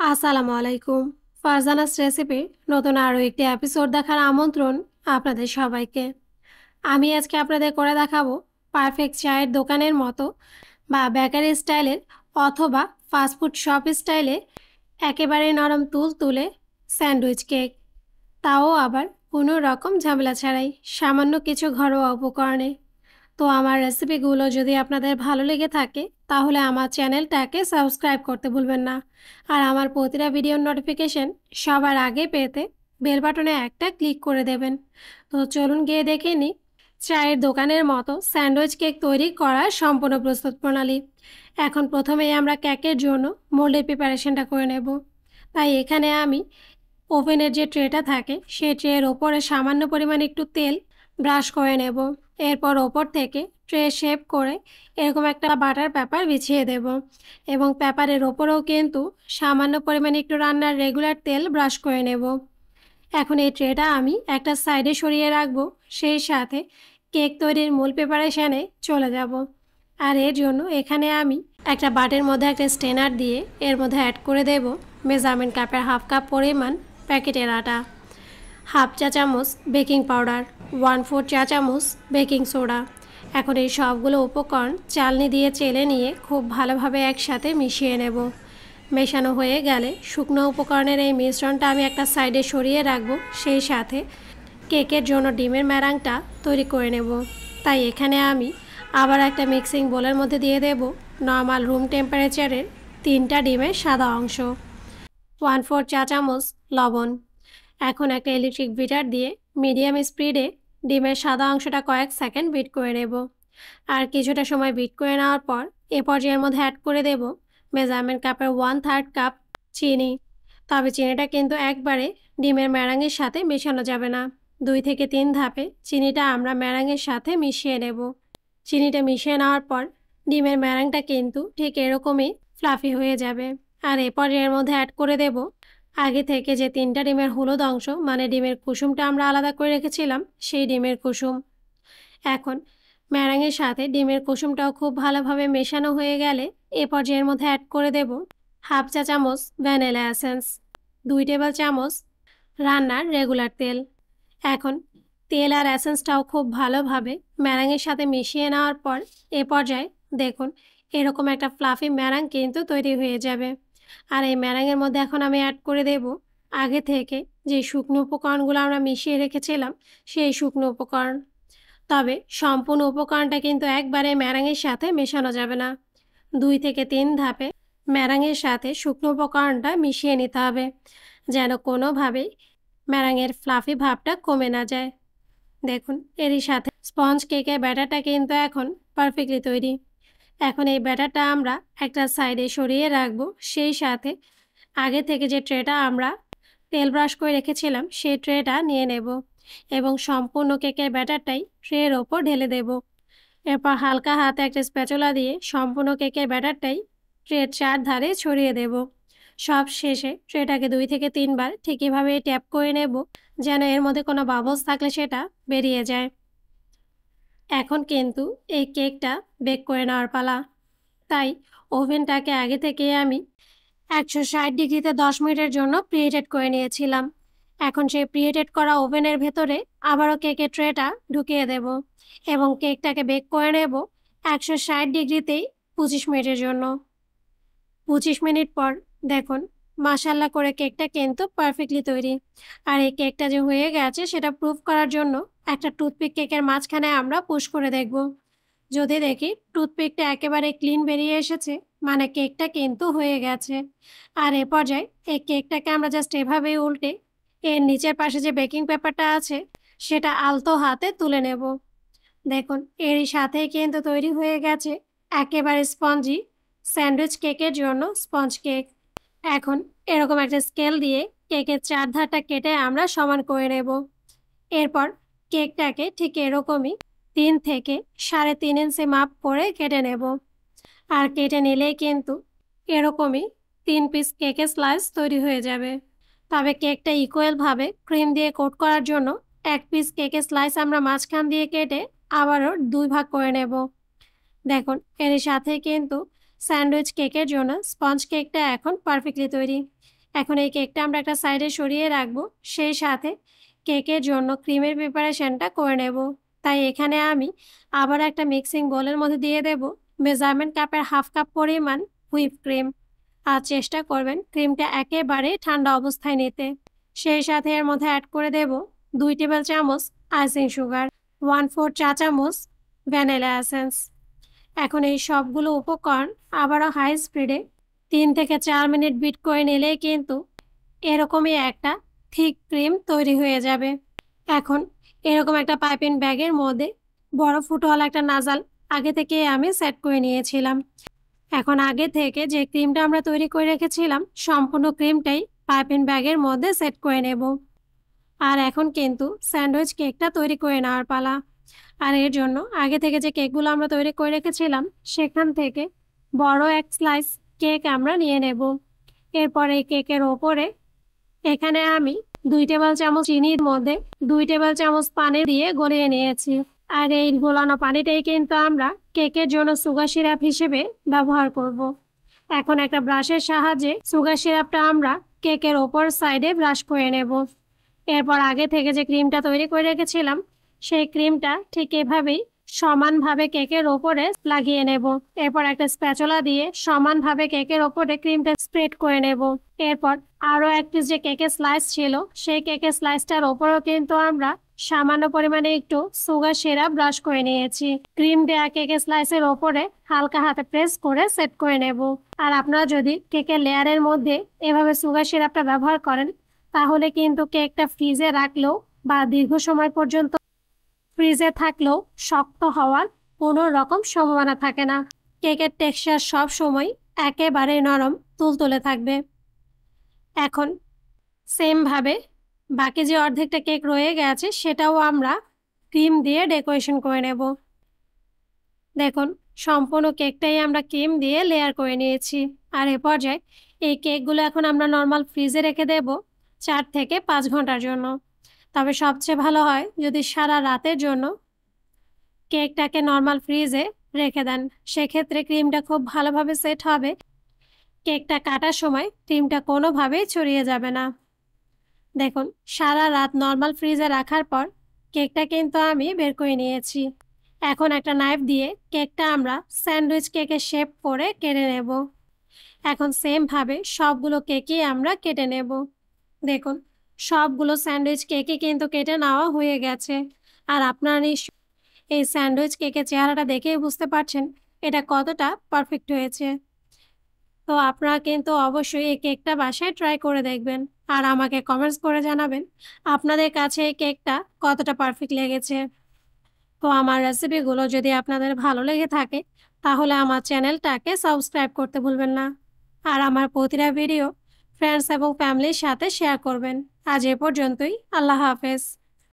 আসসালামু আলাইকুম। ফারজানাস রেসিপি নতুন আরও একটি এপিসোড দেখার আমন্ত্রণ আপনাদের সবাইকে। আমি আজকে আপনাদের করে দেখাবো পারফেক্ট চায়ের দোকানের মতো বা বেকারি স্টাইলের অথবা ফাস্টফুড শপ স্টাইলে একেবারে নরম তুলে স্যান্ডউইচ কেক, তাও আবার কোনো রকম ঝামেলা ছাড়াই সামান্য কিছু ঘরোয়া উপকরণে। তো আমার রেসিপিগুলো যদি আপনাদের ভালো লেগে থাকে তাহলে আমার চ্যানেলটাকে সাবস্ক্রাইব করতে ভুলবেন না। আর আমার প্রতিটা ভিডিওর নোটিফিকেশন সবার আগে পেতে বেল বাটনে একটা ক্লিক করে দেবেন। তো চলুন গিয়ে দেখে নিই চায়ের দোকানের মতো স্যান্ডউইচ কেক তৈরি করার সম্পূর্ণ প্রস্তুত প্রণালী। এখন প্রথমেই আমরা কেকের জন্য মোল্ডের প্রিপারেশনটা করে নেব। তাই এখানে আমি ওভেনের যে ট্রেটা থাকে সেই ট্রের ওপরে সামান্য পরিমাণ একটু তেল ব্রাশ করে নেব। এরপর ওপর থেকে ট্রে শেপ করে এরকম একটা বাটার পেপার বিছিয়ে দেব এবং পেপারের ওপরেও কিন্তু সামান্য পরিমাণে একটু রান্নার রেগুলার তেল ব্রাশ করে নেব। এখন এই ট্রেটা আমি একটা সাইডে সরিয়ে রাখবো, সেই সাথে কেক তৈরির মূল প্রিপারেশানে চলে যাব। আর এর জন্য এখানে আমি একটা বাটির মধ্যে একটা স্টেনার দিয়ে এর মধ্যে অ্যাড করে দেব মেজারমেন্ট কাপের হাফ কাপ পরিমাণ প্যাকেটের আটা, হাফ চা চামচ বেকিং পাউডার, 1/4 চা চামচ বেকিং সোডা। এখন এই সবগুলো উপকরণ চালনি দিয়ে চেলে নিয়ে খুব ভালোভাবে একসাথে মিশিয়ে নেব। মেশানো হয়ে গেলে শুকনো উপকরণের এই মিশ্রণটা আমি একটা সাইডে সরিয়ে রাখবো, সেই সাথে কেকের জন্য ডিমের ম্যারাংটা তৈরি করে নেব। তাই এখানে আমি আবার একটা মিক্সিং বোলের মধ্যে দিয়ে দেব নর্মাল রুম টেম্পারেচারের 3টা ডিমের সাদা অংশ, 1/4 চা চামচ লবণ। এখন একটা ইলেকট্রিক বিটার দিয়ে মিডিয়াম স্পিডে ডিমের সাদা অংশটা কয়েক সেকেন্ড বিট করে নেব। আর কিছুটা সময় বিট করে নেওয়ার পর এ পর্যায়ের মধ্যে অ্যাড করে দেব মেজারমেন্ট কাপের 1/3 কাপ চিনি। তবে চিনিটা কিন্তু একবারে ডিমের ম্যারাঙের সাথে মেশানো যাবে না, 2 থেকে 3 ধাপে চিনিটা আমরা ম্যারাঙের সাথে মিশিয়ে নেব। চিনিটা মিশিয়ে নেওয়ার পর ডিমের ম্যারাংটা কিন্তু ঠিক এরকমই ফ্লাফি হয়ে যাবে। আর এ পর্যায়ের মধ্যে অ্যাড করে দেব আগে থেকে যে 3টা ডিমের হলুদ অংশ, মানে ডিমের কুসুমটা আমরা আলাদা করে রেখেছিলাম সেই ডিমের কুসুম। এখন ম্যারাঙের সাথে ডিমের কুসুমটাও খুব ভালোভাবে মেশানো হয়ে গেলে এ পর্যায়ের মধ্যে অ্যাড করে দেব হাফ চা চামচ ভ্যানিলা এসেন্স, 2 টেবিল চামচ রান্নার রেগুলার তেল। এখন তেল আর এসেন্সটাও খুব ভালোভাবে ম্যারাঙের সাথে মিশিয়ে নেওয়ার পর এ পর্যায়ে দেখুন এরকম একটা ফ্লাফি ম্যারাং কিন্তু তৈরি হয়ে যাবে। আর এই ম্যারাঙের মধ্যে এখন আমি অ্যাড করে দেব আগে থেকে যে শুকনো উপকরণগুলো আমরা মিশিয়ে রেখেছিলাম সেই শুকনো উপকরণ। তবে সম্পূর্ণ উপকরণটা কিন্তু একবারে ম্যারাঙের সাথে মেশানো যাবে না, 2 থেকে 3 ধাপে ম্যারাঙের সাথে শুকনো উপকরণটা মিশিয়ে নিতে হবে, যেন কোনোভাবেই ম্যারাঙের ফ্লাফি ভাবটা কমে না যায়। দেখুন এরই সাথে স্পঞ্জ কেকের ব্যাটারটা কিন্তু এখন পারফেক্টলি তৈরি। এখন এই ব্যাটারটা আমরা একটা সাইডে সরিয়ে রাখবো, সেই সাথে আগে থেকে যে ট্রেটা আমরা তেল ব্রাশ করে রেখেছিলাম সেই ট্রেটা নিয়ে নেব এবং সম্পূর্ণ কেকের ব্যাটারটাই ট্রের ওপর ঢেলে দেব। এরপর হালকা হাতে একটা স্প্যাচুলা দিয়ে সম্পূর্ণ কেকের ব্যাটারটাই ট্রের চারধারে ছড়িয়ে দেব। সব শেষে ট্রেটাকে 2 থেকে 3 বার ঠিক এভাবে ট্যাপ করে নেব, যেন এর মধ্যে কোনো বাবলস থাকলে সেটা বেরিয়ে যায়। এখন কিন্তু এই কেকটা বেক করে নেওয়ার পালা। তাই ওভেনটাকে আগে থেকে আমি 160 ডিগ্রিতে 10 মিনিটের জন্য প্রিহিটেড করে নিয়েছিলাম। এখন সেই প্রিহিটেড করা ওভেনের ভেতরে আবারও কেকের ট্রেটা ঢুকিয়ে দেব এবং কেকটাকে বেক করে নেব 160 ডিগ্রিতেই 25 মিনিটের জন্য। 25 মিনিট পর দেখুন মাশাআল্লাহ করে কেকটা কিন্তু পারফেক্টলি তৈরি। আর এই কেকটা যে হয়ে গেছে সেটা প্রুফ করার জন্য একটা টুথপিক কেকের মাঝখানে আমরা পুশ করে দেখব। যদি দেখি টুথপিকটা একেবারে ক্লিন বেরিয়ে এসেছে, মানে কেকটা কিন্তু হয়ে গেছে। আর এ পর্যায়ে এই কেকটাকে আমরা জাস্ট এভাবেই উল্টে এর নিচের পাশে যে বেকিং পেপারটা আছে সেটা আলতো হাতে তুলে নেব। দেখুন এরই সাথেই কিন্তু তৈরি হয়ে গেছে একেবারে স্পঞ্জি স্যান্ডউইচ কেকের জন্য স্পঞ্জ কেক। এখন এরকম একটা স্কেল দিয়ে কেকের চারধারটা কেটে আমরা সমান করে নেব। এরপর কেকটাকে ঠিক এরকমই 3 থেকে 3.5 ইঞ্চি মাপ করে কেটে নেব। আর কেটে নিলেই কিন্তু এরকমই 3 পিস কেকের স্লাইস তৈরি হয়ে যাবে। তবে কেকটা ইকুয়ালভাবে ক্রিম দিয়ে কোট করার জন্য 1 পিস কেকের স্লাইস আমরা মাঝখান দিয়ে কেটে আবারও 2 ভাগ করে নেব। দেখুন এর সাথে কিন্তু স্যান্ডউইচ কেকের জন্য স্পঞ্জ কেকটা এখন পারফেক্টলি তৈরি। এখন এই কেকটা আমরা একটা সাইডে সরিয়ে রাখবো। সেই সাথে কেকের জন্য ক্রিমের প্রিপারেশনটা করে নেব। তাই এখানে আমি আবার একটা মিক্সিং বোলের মধ্যে দিয়ে দেব মেজারমেন্ট কাপের হাফ কাপ পরিমাণ হুইপ ক্রিম। আর চেষ্টা করবেন ক্রিমটা একেবারে ঠান্ডা অবস্থায় নিতে। সেই সাথে এর মধ্যে অ্যাড করে দেব 2 টেবিল চামচ আইসিং সুগার, 1/4 চা চামচ ভ্যানিলা এসেন্স। এখন এই সবগুলো উপকরণ আবারও হাই স্পিডে 3 থেকে 4 মিনিট বিট করে নিলেই কিন্তু এরকমই একটা থিক ক্রিম তৈরি হয়ে যাবে। এখন এরকম একটা পাইপিং ব্যাগের মধ্যে বড় ফুটোওয়ালা একটা নাজাল আগে থেকে আমি সেট করে নিয়েছিলাম। এখন আগে থেকে যে ক্রিমটা আমরা তৈরি করে রেখেছিলাম সম্পূর্ণ ক্রিমটাই পাইপিং ব্যাগের মধ্যে সেট করে নেব। আর এখন কিন্তু স্যান্ডউইচ কেকটা তৈরি করে নেওয়ার পালা। আর এর জন্য আগে থেকে যে কেকগুলো আমরা তৈরি করে রেখেছিলাম সেখান থেকে বড় এক স্লাইস কেক আমরা নিয়ে নেব। এরপর এই কেকের ওপরে এখানে আমি 2 টেবিল চামচ চিনির মধ্যে 2 টেবিল চামচ পানি দিয়ে গলিয়ে নিয়েছি। আর এই গোলানো পানিটাই কিন্তু আমরা কেকের জন্য সুগার সিরাপ হিসেবে ব্যবহার করব। এখন একটা ব্রাশের সাহায্যে সুগার সিরাপটা আমরা কেকের ওপর সাইডে ব্রাশ করে নেব। এরপর আগে থেকে যে ক্রিমটা তৈরি করে রেখেছিলাম সেই ক্রিমটা ঠিক এভাবেই সমানভাবে কেকের ওপরে লাগিয়ে নেব। এরপর একটা স্প্যাচুলা দিয়ে সমানভাবে কেকের ওপরে ক্রিমটা স্প্রেড করে নেব। এরপর আরও এক পিস যে কেকের স্লাইস ছিল সেই কেকের স্লাইসটার ওপরেও কিন্তু আমরা সামান্য পরিমাণে একটু সুগার সিরাপ ব্রাশ করে নিয়েছি। ক্রিম দেয়া কেকের স্লাইসের ওপরে হালকা হাতে প্রেস করে সেট করে নেব। আর আপনারা যদি কেকের লেয়ারের মধ্যে এভাবে সুগার সিরাপটা ব্যবহার করেন তাহলে কিন্তু কেকটা ফ্রিজে রাখলেও বা দীর্ঘ সময় পর্যন্ত ফ্রিজে থাকলেও শক্ত হওয়ার কোনো রকম সম্ভাবনা থাকে না। কেকের টেক্সচার সব সময় একেবারে নরম তুলতুলে থাকবে। এখন সেমভাবে বাকি যে অর্ধেকটা কেক রয়ে গেছে সেটাও আমরা ক্রিম দিয়ে ডেকোরেশন করে নেব। দেখুন সম্পূর্ণ কেকটাই আমরা ক্রিম দিয়ে লেয়ার করে নিয়েছি। আর এ পর্যায়ে এই কেকগুলো এখন আমরা নর্মাল ফ্রিজে রেখে দেব 4 থেকে 5 ঘন্টার জন্য। তবে সবচেয়ে ভালো হয় যদি সারা রাতের জন্য কেকটাকে নর্মাল ফ্রিজে রেখে দেন, সেক্ষেত্রে ক্রিমটা খুব ভালোভাবে সেট হবে। কেকটা কাটার সময় ক্রিমটা কোনোভাবেই ছড়িয়ে যাবে না। দেখুন সারা রাত নর্মাল ফ্রিজে রাখার পর কেকটা কিন্তু আমি বের করে নিয়েছি। এখন একটা নাইফ দিয়ে কেকটা আমরা স্যান্ডউইচ কেকের শেপ করে কেটে নেব। এখন সেমভাবে সবগুলো কেকই আমরা কেটে নেব। দেখুন সবগুলো স্যান্ডউইচ কেকই কিন্তু কেটে নেওয়া হয়ে গেছে। আর আপনারা এই স্যান্ডউইচ কেকের চেহারাটা দেখেই বুঝতে পারছেন এটা কতটা পারফেক্ট হয়েছে। তো আপনারা কিন্তু অবশ্যই এই কেকটা বাসায় ট্রাই করে দেখবেন আর আমাকে কমেন্টস করে জানাবেন আপনাদের কাছে এই কেকটা কতটা পারফেক্ট লেগেছে। তো আমার রেসিপিগুলো যদি আপনাদের ভালো লেগে থাকে তাহলে আমার চ্যানেলটাকে সাবস্ক্রাইব করতে ভুলবেন না। আর আমার প্রতিটা ভিডিও ফ্রেন্ডস এবং ফ্যামিলির সাথে শেয়ার করবেন। আজ এ পর্যন্তই। আল্লাহ হাফেজ।